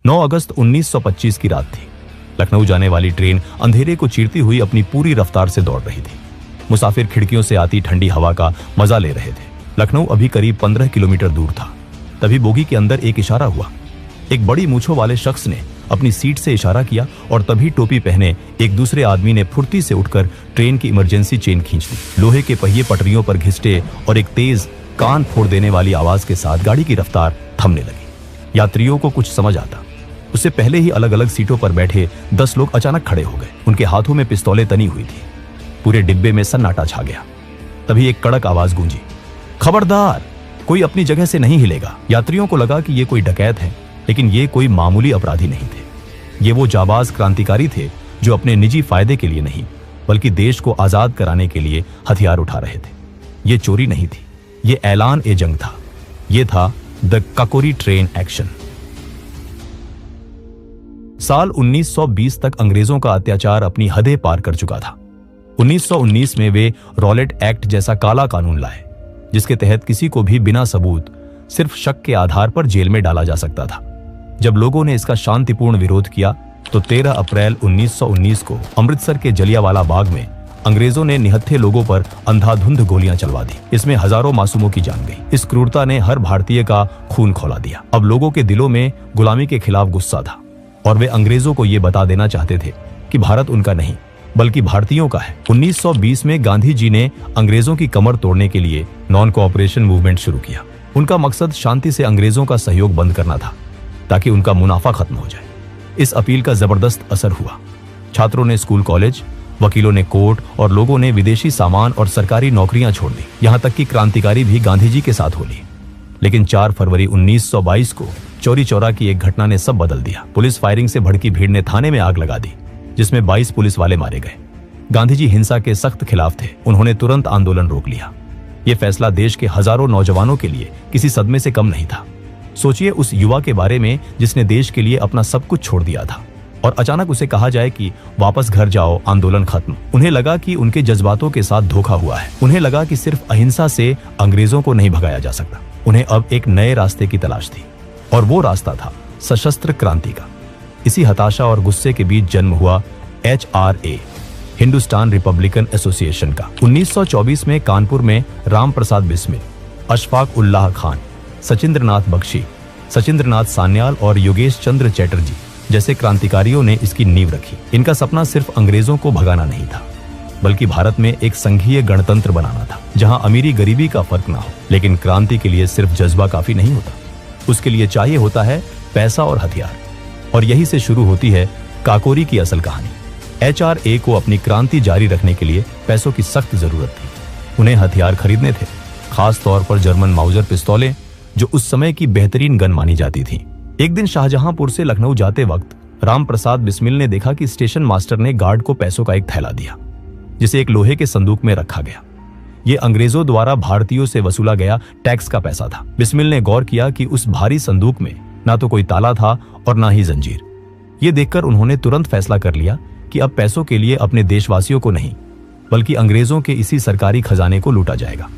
9 अगस्त 1925 की रात थी। लखनऊ जाने वाली ट्रेन अंधेरे को चीरती हुई अपनी पूरी रफ्तार से दौड़ रही थी। मुसाफिर खिड़कियों से आती ठंडी हवा का मजा ले रहे थे। लखनऊ अभी करीब 15 किलोमीटर दूर था। तभी बोगी के अंदर एक इशारा हुआ। एक बड़ी मूंछों वाले शख्स ने अपनी सीट से इशारा किया और तभी टोपी पहने एक दूसरे आदमी ने फुर्ती से उठकर ट्रेन की इमरजेंसी चेन खींच ली। लोहे के पहिए पटरियों पर घिसटे और एक तेज कान फोड़ देने वाली आवाज के साथ गाड़ी की रफ्तार थमने लगी। यात्रियों को कुछ समझ आता। उससे पहले ही अलग अलग सीटों पर बैठे 10 लोग अचानक खड़े हो गए। उनके हाथों में पिस्तौलें तनी हुई थी। पूरे डिब्बे में सन्नाटा छा गया। तभी एक कड़क आवाज गूंजी, खबरदार, कोई अपनी जगह से नहीं हिलेगा। यात्रियों को लगा कि ये कोई डकैत है, लेकिन ये कोई मामूली अपराधी नहीं थे। ये वो जाबाज क्रांतिकारी थे जो अपने निजी फायदे के लिए नहीं बल्कि देश को आजाद कराने के लिए हथियार उठा रहे थे। ये चोरी नहीं थी, ये ऐलान ए जंग था। ये था द काकोरी ट्रेन एक्शन। साल 1920 तक अंग्रेजों का अत्याचार अपनी हदें पार कर चुका था। 1919 में वे रॉलेट एक्ट जैसा काला कानून लाए, जिसके तहत किसी को भी बिना सबूत सिर्फ शक के आधार पर जेल में डाला जा सकता था। जब लोगों ने इसका शांतिपूर्ण विरोध किया तो 13 अप्रैल 1919 को अमृतसर के जलियांवाला बाग में अंग्रेजों ने निहत्थे लोगों पर अंधाधुंध गोलियां चलवा दी। इसमें हजारों मासूमों की जान गई। इस क्रूरता ने हर भारतीय का खून खौला दिया। अब लोगों के दिलों में गुलामी के खिलाफ गुस्सा था और वे अंग्रेजों को ये बता देना चाहते थे कि भारत उनका नहीं बल्कि भारतीयों का है। 1920 में गांधी जी ने अंग्रेजों की कमर तोड़ने के लिए नॉन कोऑपरेशन मूवमेंट शुरू किया। उनका मकसद शांति से अंग्रेजों का सहयोग बंद करना था ताकि उनका मुनाफा खत्म हो जाए। इस अपील का जबरदस्त असर हुआ। छात्रों ने स्कूल कॉलेज, वकीलों ने कोर्ट और लोगों ने विदेशी सामान और सरकारी नौकरियां छोड़ दी। यहां तक कि क्रांतिकारी भी गांधी जी के साथ हो लिए। लेकिन 4 फरवरी 1922 को चौरी चौरा की एक घटना ने सब बदल दिया। पुलिस फायरिंग से भड़की भीड़ ने थाने में आग लगा दी, जिसमें 22 पुलिस वाले मारे गए। गांधी जी हिंसा के सख्त खिलाफ थे। उन्होंने तुरंत आंदोलन रोक लिया। यह फैसला देश के हजारों नौजवानों के लिए किसी सदमे से कम नहीं था। सोचिए उस युवा के बारे में जिसने देश के लिए अपना सब कुछ छोड़ दिया था और अचानक उसे कहा जाए कि वापस घर जाओ, आंदोलन खत्म। उन्हें लगा कि उनके जज्बातों के साथ धोखा हुआ है। उन्हें लगा कि सिर्फ अहिंसा से अंग्रेजों को नहीं भगाया जा सकता। उन्हें अब एक नए रास्ते की तलाश थी और वो रास्ता था सशस्त्र क्रांति का। इसी हताशा और गुस्से के बीच जन्म हुआ HRA, हिंदुस्तान रिपब्लिकन एसोसिएशन का। 1924 में कानपुर में राम प्रसाद बिस्मिल, अशफाक उल्लाह खान, सचिंद्रनाथ बख्शी, सचिंद्रनाथ सान्याल और योगेश चंद्र चैटर्जी जैसे क्रांतिकारियों ने इसकी नींव रखी। इनका सपना सिर्फ अंग्रेजों को भगाना नहीं था बल्कि भारत में एक संघीय गणतंत्र बनाना था जहां अमीरी गरीबी का फर्क ना हो। लेकिन क्रांति के लिए सिर्फ जज्बा काफी नहीं होता, उसके लिए चाहिए होता है पैसा और हथियार। और यही से शुरू होती है काकोरी की असल कहानी। HRA को अपनी क्रांति जारी रखने के लिए पैसों की सख्त जरूरत थी। उन्हें हथियार खरीदने थे, खास तौर पर जर्मन माउजर पिस्तौलें जो उस समय की बेहतरीन गन मानी जाती थी। एक दिन शाहजहांपुर से लखनऊ जाते वक्त राम प्रसाद बिस्मिल ने देखा कि स्टेशन मास्टर ने गार्ड को पैसों का एक थैला दिया, जिसे एक लोहे के संदूक में रखा गया। ये अंग्रेजों द्वारा भारतीयों से वसूला गया टैक्स का पैसा था। बिस्मिल ने गौर किया कि उस भारी संदूक में ना तो कोई ताला था और ना ही जंजीर। ये देखकर उन्होंने तुरंत फैसला कर लिया कि अब पैसों के लिए अपने देशवासियों को नहीं बल्कि अंग्रेजों के इसी सरकारी खजाने को लूटा जाएगा।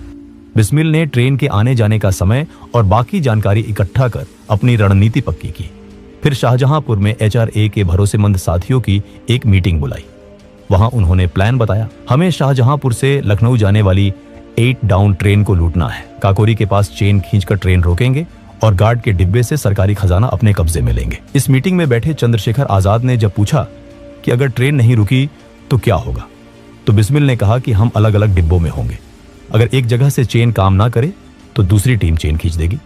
बिस्मिल ने ट्रेन के आने जाने का समय और बाकी जानकारी इकट्ठा कर अपनी रणनीति पक्की की। फिर शाहजहांपुर में HRA के भरोसेमंद साथियों की एक मीटिंग बुलाई। वहां उन्होंने प्लान बताया। हमें शाहजहांपुर से लखनऊ जाने वाली 8 डाउन ट्रेन को लूटना है। काकोरी के पास चेन खींचकर ट्रेन रोकेंगे और गार्ड के डिब्बे से सरकारी खजाना अपने कब्जे में लेंगे। इस मीटिंग में बैठे चंद्रशेखर आजाद ने जब पूछा कि अगर ट्रेन नहीं रुकी तो क्या होगा, तो बिस्मिल ने कहा कि हम अलग अलग डिब्बों में होंगे। अगर एक जगह से चेन काम ना करे तो दूसरी टीम चेन खींच देगी।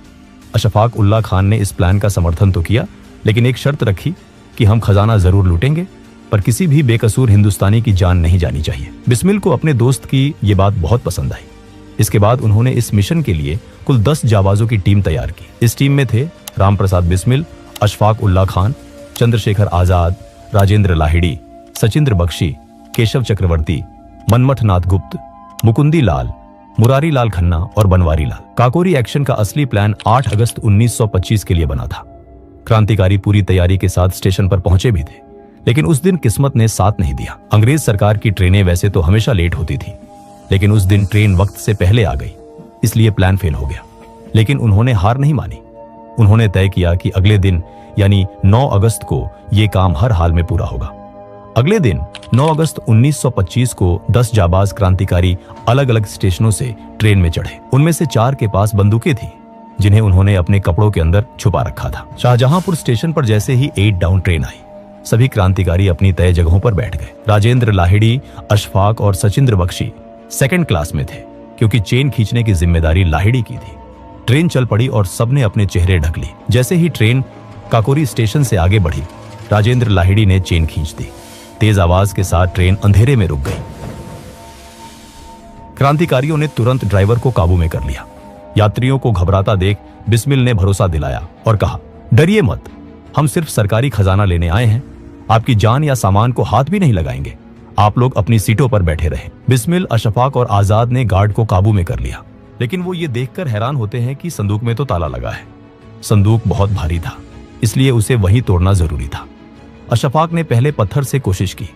अशफाक उल्लाह खान ने इस प्लान का समर्थन तो किया, लेकिन एक शर्त रखी कि हम खजाना जरूर लूटेंगे पर किसी भी बेकसूर हिंदुस्तानी की जान नहीं जानी चाहिए। बिस्मिल को अपने दोस्त की ये बात बहुत पसंद आई। इसके बाद उन्होंने इस मिशन के लिए कुल 10 जाबाजों की टीम तैयार की। इस टीम में थे राम प्रसाद बिस्मिल, अशफाक उल्लाह खान, चंद्रशेखर आजाद, राजेंद्र लाहिड़ी, सचिंद्र बख्शी, केशव चक्रवर्ती, मनमथ नाथ गुप्त, मुकुंदी लाल, मुरारी लाल खन्ना और बनवारी लाल। काकोरी एक्शन का असली प्लान 8 अगस्त 1925 के लिए बना था। क्रांतिकारी पूरी तैयारी के साथ स्टेशन पर पहुंचे भी थे, लेकिन उस दिन किस्मत ने साथ नहीं दिया। अंग्रेज सरकार की ट्रेनें वैसे तो हमेशा लेट होती थी, लेकिन उस दिन ट्रेन वक्त से पहले आ गई, इसलिए प्लान फेल हो गया। लेकिन उन्होंने हार नहीं मानी। उन्होंने तय किया कि अगले दिन यानी 9 अगस्त को यह काम हर हाल में पूरा होगा। अगले दिन 9 अगस्त 1925 को 10 जाबाज क्रांतिकारी अलग अलग स्टेशनों से ट्रेन में चढ़े। उनमें से 4 के पास बंदूकें थी जिन्हें उन्होंने अपने कपड़ों के अंदर छुपा रखा था। शाहजहांपुर स्टेशन पर जैसे ही 8 डाउन ट्रेन आई, सभी क्रांतिकारी अपनी तय जगहों पर बैठ गए। राजेंद्र लाहिड़ी, अशफाक और सचिंद्र बख्शी सेकंड क्लास में थे क्योंकि चेन खींचने की जिम्मेदारी लाहिड़ी की थी। ट्रेन चल पड़ी और सबने अपने चेहरे ढक लिए। जैसे ही ट्रेन काकोरी स्टेशन से आगे बढ़ी, राजेंद्र लाहिड़ी ने चेन खींच दी। तेज आवाज के साथ ट्रेन अंधेरे में रुक गई। क्रांतिकारियों ने तुरंत ड्राइवर को काबू में कर लिया। यात्रियों को घबराता देख बिस्मिल ने भरोसा दिलाया और कहा, डरिए मत, हम सिर्फ सरकारी खजाना लेने आए हैं, आपकी जान या सामान को हाथ भी नहीं लगाएंगे। आप लोग अपनी सीटों पर बैठे रहें। बिस्मिल, अशफाक और आजाद ने गार्ड को काबू में कर लिया, लेकिन वो ये देखकर हैरान होते हैं कि संदूक में तो ताला लगा है। संदूक बहुत भारी था, इसलिए उसे वहीं तोड़ना जरूरी था। अशफाक ने पहले पत्थर से कोशिश की,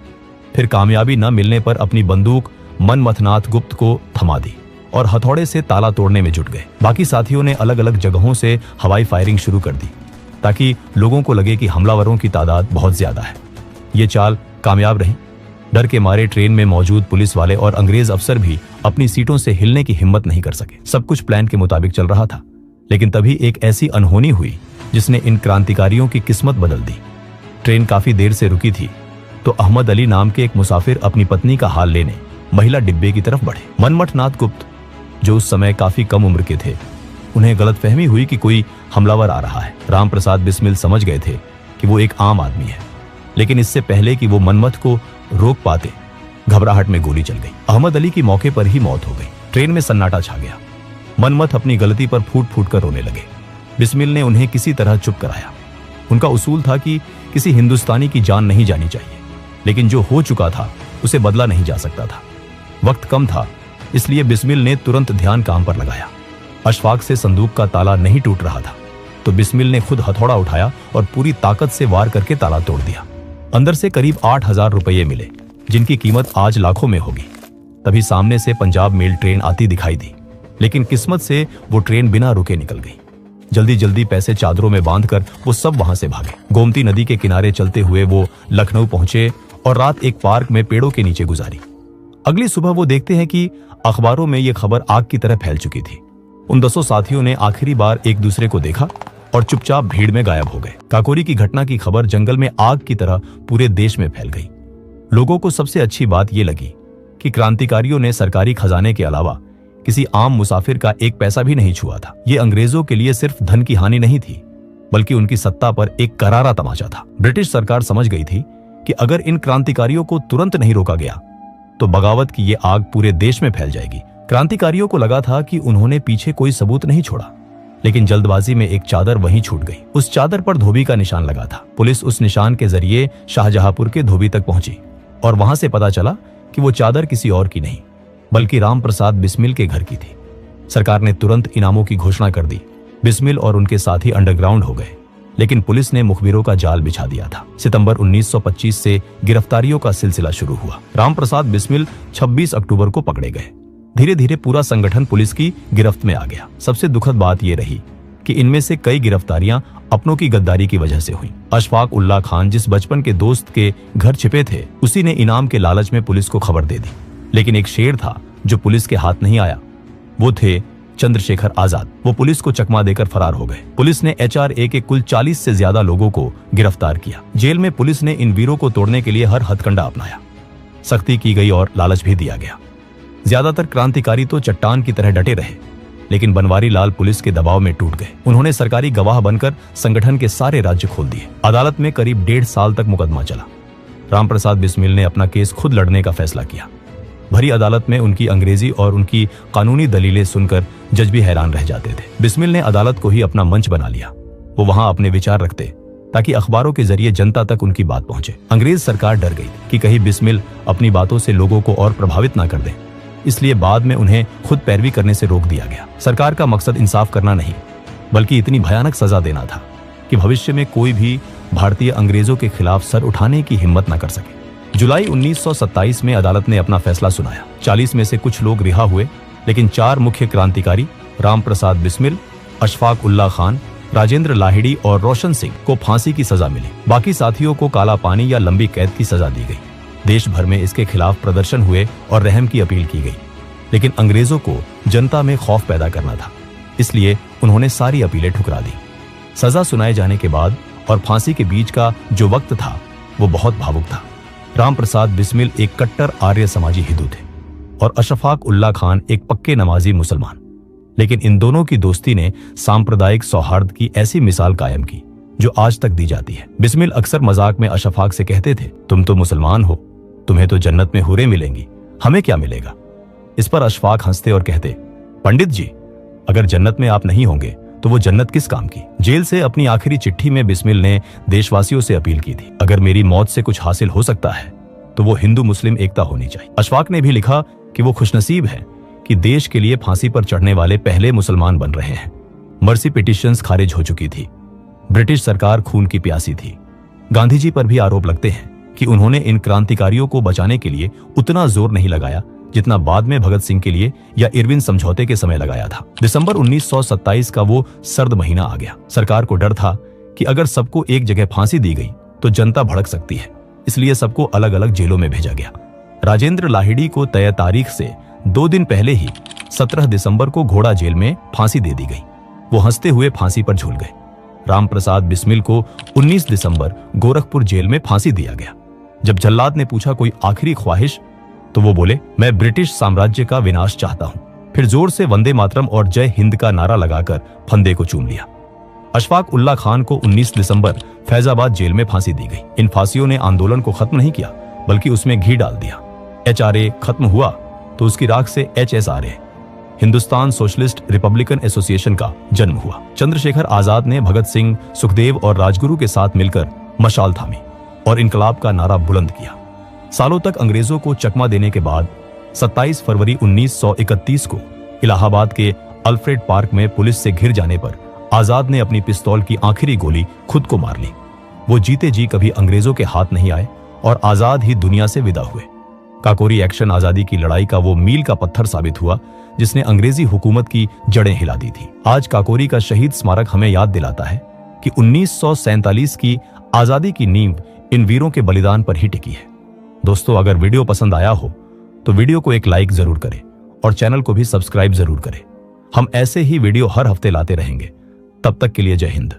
फिर कामयाबी न मिलने पर अपनी बंदूक मनमथनाथ गुप्त को थमा दी और हथौड़े से ताला तोड़ने में जुट गए। बाकी साथियों ने अलग अलग जगहों से हवाई फायरिंग शुरू कर दी ताकि लोगों को लगे कि हमलावरों की तादाद बहुत ज्यादा है। ये चाल कामयाब रही। डर के मारे ट्रेन में मौजूद पुलिस वाले और अंग्रेज अफसर भी अपनी सीटों से हिलने की हिम्मत नहीं कर सके। सब कुछ प्लान के मुताबिक चल रहा था, लेकिन तभी एक ऐसी अनहोनी हुई जिसने इन क्रांतिकारियों की किस्मत बदल दी। ट्रेन काफी देर से रुकी थी तो अहमद अली नाम के एक मुसाफिर अपनी पत्नी का हाल लेने महिला डिब्बे की तरफ बढ़े। मनमथनाथ गुप्त, जो उस समय काफी कम उम्र के थे, उन्हें गलतफहमी हुई कि कोई हमलावर आ रहा है। राम प्रसाद बिस्मिल समझ गए थे कि वो एक आम आदमी है, लेकिन इससे पहले कि वो मनमथ को रोक पाते, घबराहट में गोली चल गई। अहमद अली की मौके पर ही मौत हो गई। ट्रेन में सन्नाटा छा गया। मनमथ अपनी गलती पर फूट फूट कर रोने लगे। बिस्मिल ने उन्हें किसी तरह चुप कराया। उनका उसूल था कि किसी हिंदुस्तानी की जान नहीं जानी चाहिए, लेकिन जो हो चुका था उसे बदला नहीं जा सकता था। वक्त कम था, इसलिए बिस्मिल ने तुरंत ध्यान काम पर लगाया। अशफाक से संदूक का ताला नहीं टूट रहा था, तो बिस्मिल ने खुद हथौड़ा उठाया और पूरी ताकत से वार करके ताला तोड़ दिया। अंदर से करीब 8,000 रुपये मिले, जिनकी कीमत आज लाखों में होगी। तभी सामने से पंजाब मेल ट्रेन आती दिखाई दी, लेकिन किस्मत से वो ट्रेन बिना रुके निकल गई। जल्दी जल्दी पैसे चादरों में बांधकर वो सब वहां से भागे। गोमती नदी के किनारे चलते हुए वो लखनऊ पहुंचे और रात एक पार्क में पेड़ों के नीचे गुजारी। अगली सुबह वो देखते हैं कि अखबारों में ये खबर आग की तरह फैल चुकी थी। उन 10 साथियों ने आखिरी बार एक दूसरे को देखा और चुपचाप भीड़ में गायब हो गए। काकोरी की घटना की खबर जंगल में आग की तरह पूरे देश में फैल गई। लोगों को सबसे अच्छी बात यह लगी कि क्रांतिकारियों ने सरकारी खजाने के अलावा किसी आम मुसाफिर का एक पैसा भी नहीं छुआ था। ये अंग्रेजों के लिए सिर्फ धन की हानि नहीं थी, बल्कि उनकी सत्ता पर एक करारा तमाचा था। ब्रिटिश सरकार समझ गई थी कि अगर इन क्रांतिकारियों को तुरंत नहीं रोका गया तो बगावत की ये आग पूरे देश में फैल जाएगी। क्रांतिकारियों को लगा था कि उन्होंने पीछे कोई सबूत नहीं छोड़ा, लेकिन जल्दबाजी में एक चादर वहीं छूट गई। उस चादर पर धोबी का निशान लगा था। पुलिस उस निशान के जरिए शाहजहांपुर के धोबी तक पहुंची और वहां से पता चला कि वो चादर किसी और की नहीं, बल्कि राम प्रसाद बिस्मिल के घर की थी। सरकार ने तुरंत इनामों की घोषणा कर दी। बिस्मिल और उनके साथी अंडरग्राउंड हो गए, लेकिन पुलिस ने मुखबिरों का जाल बिछा दिया था। सितंबर 1925 से गिरफ्तारियों का सिलसिला शुरू हुआ। राम प्रसाद बिस्मिल 26 अक्टूबर को पकड़े गए। धीरे धीरे पूरा संगठन पुलिस की गिरफ्त में आ गया। सबसे दुखद बात यह रही कि इनमें से कई गिरफ्तारियां अपनों की गद्दारी की वजह से हुई। अशफाक उल्लाह खान, जिस बचपन के दोस्त के घर छिपे थे, उसी ने इनाम के लालच में पुलिस को खबर दे दी। लेकिन एक शेर था जो पुलिस के हाथ नहीं आया। वो थे चंद्रशेखर आजाद। वो पुलिस को चकमा देकर फरार हो गए। पुलिस ने HRA के कुल 40 से ज्यादा लोगों को गिरफ्तार किया। जेल में पुलिस ने इन वीरों को तोड़ने के लिए हर हथकंडा अपनाया। सख्ती की गई और लालच भी दिया गया। ज्यादातर क्रांतिकारी तो चट्टान की तरह डटे रहे, लेकिन बनवारी लाल पुलिस के दबाव में टूट गए। उन्होंने सरकारी गवाह बनकर संगठन के सारे राज्य खोल दिए। अदालत में करीब 1.5 साल तक मुकदमा चला। रामप्रसाद बिस्मिल ने अपना केस खुद लड़ने का फैसला किया। भरी अदालत में उनकी अंग्रेजी और उनकी कानूनी दलीलें सुनकर जज भी हैरान रह जाते थे। बिस्मिल ने अदालत को ही अपना मंच बना लिया। वो वहां अपने विचार रखते ताकि अखबारों के जरिए जनता तक उनकी बात पहुंचे। अंग्रेज सरकार डर गई कि कहीं बिस्मिल अपनी बातों से लोगों को और प्रभावित ना कर दें, इसलिए बाद में उन्हें खुद पैरवी करने से रोक दिया गया। सरकार का मकसद इंसाफ करना नहीं, बल्कि इतनी भयानक सजा देना था कि भविष्य में कोई भी भारतीय अंग्रेजों के खिलाफ सर उठाने की हिम्मत न कर सके। जुलाई 1927 में अदालत ने अपना फैसला सुनाया। 40 में से कुछ लोग रिहा हुए, लेकिन 4 मुख्य क्रांतिकारी राम प्रसाद बिस्मिल, अशफाक उल्लाह खान, राजेंद्र लाहिड़ी और रोशन सिंह को फांसी की सजा मिली। बाकी साथियों को काला पानी या लंबी कैद की सजा दी गई। देश भर में इसके खिलाफ प्रदर्शन हुए और रहम की अपील की गई, लेकिन अंग्रेजों को जनता में खौफ पैदा करना था, इसलिए उन्होंने सारी अपीलें ठुकरा दी। सजा सुनाए जाने के बाद और फांसी के बीच का जो वक्त था वो बहुत भावुक था। राम प्रसाद बिस्मिल एक कट्टर आर्य समाजी हिंदू थे और अशफाक उल्ला खान एक पक्के नमाजी मुसलमान। लेकिन इन दोनों की दोस्ती ने सांप्रदायिक सौहार्द की ऐसी मिसाल कायम की जो आज तक दी जाती है। बिस्मिल अक्सर मजाक में अशफाक से कहते थे, तुम तो मुसलमान हो, तुम्हें तो जन्नत में हुरें मिलेंगी, हमें क्या मिलेगा। इस पर अशफाक हंसते और कहते, पंडित जी, अगर जन्नत में आप नहीं होंगे तो वो जन्नत किस काम की। जेल से अपनी आखिरी चिट्ठी में बिस्मिल ने देशवासियों से अपील की थी, अगर मेरी मौत से कुछ हासिल हो सकता है तो वो हिंदू मुस्लिम एकता होनी चाहिए। अशफाक ने भी लिखा कि वो खुशनसीब हैं कि देश के लिए फांसी पर चढ़ने वाले पहले मुसलमान बन रहे हैं। मर्सी पिटिशंस खारिज हो चुकी थी। ब्रिटिश सरकार खून की प्यासी थी। गांधी जी पर भी आरोप लगते हैं कि उन्होंने इन क्रांतिकारियों को बचाने के लिए उतना जोर नहीं लगाया जितना बाद में भगत सिंह के लिए या इरविन समझौते के समय लगाया था। दिसंबर 1927 का वो सर्द महीना आ गया। सरकार को डर था कि अगर सबको एक जगह फांसी दी गई तो जनता भड़क सकती है, इसलिए सबको अलग अलग जेलों में भेजा गया। राजेंद्र लाहिड़ी को तय तारीख से 2 दिन पहले ही 17 दिसंबर को घोड़ा जेल में फांसी दे दी गई। वो हंसते हुए फांसी पर झूल गए। राम प्रसाद बिस्मिल को 19 दिसंबर गोरखपुर जेल में फांसी दिया गया। जब जल्लाद ने पूछा कोई आखिरी ख्वाहिश, तो वो बोले, मैं ब्रिटिश साम्राज्य का विनाश चाहता हूं। फिर जोर से वंदे मातरम और जय हिंद का नारा लगाकर फंदे को चूम लिया। अशफाक उल्ला खान को 19 दिसंबर फैजाबाद जेल में फांसी दी गई। इन फांसियों ने आंदोलन को खत्म नहीं किया, बल्कि उसमें घी डाल दिया। HRA खत्म हुआ तो उसकी राख से HSRA, Hindustan socialist Republican association का जन्म हुआ। चंद्रशेखर आजाद ने भगत सिंह, सुखदेव और राजगुरु के साथ मिलकर मशाल थामी और इनकलाब का नारा बुलंद किया। सालों तक अंग्रेजों को चकमा देने के बाद 27 फरवरी 1931 को इलाहाबाद के अल्फ्रेड पार्क में पुलिस से घिर जाने पर आजाद ने अपनी पिस्तौल की आखिरी गोली खुद को मार ली। वो जीते जी कभी अंग्रेजों के हाथ नहीं आए और आजाद ही दुनिया से विदा हुए। काकोरी एक्शन आजादी की लड़ाई का वो मील का पत्थर साबित हुआ जिसने अंग्रेजी हुकूमत की जड़ें हिला दी थी। आज काकोरी का शहीद स्मारक हमें याद दिलाता है कि 1947 की आजादी की नींव इन वीरों के बलिदान पर ही टिकी है। दोस्तों, अगर वीडियो पसंद आया हो तो वीडियो को एक लाइक जरूर करें और चैनल को भी सब्सक्राइब जरूर करें। हम ऐसे ही वीडियो हर हफ्ते लाते रहेंगे। तब तक के लिए जय हिंद।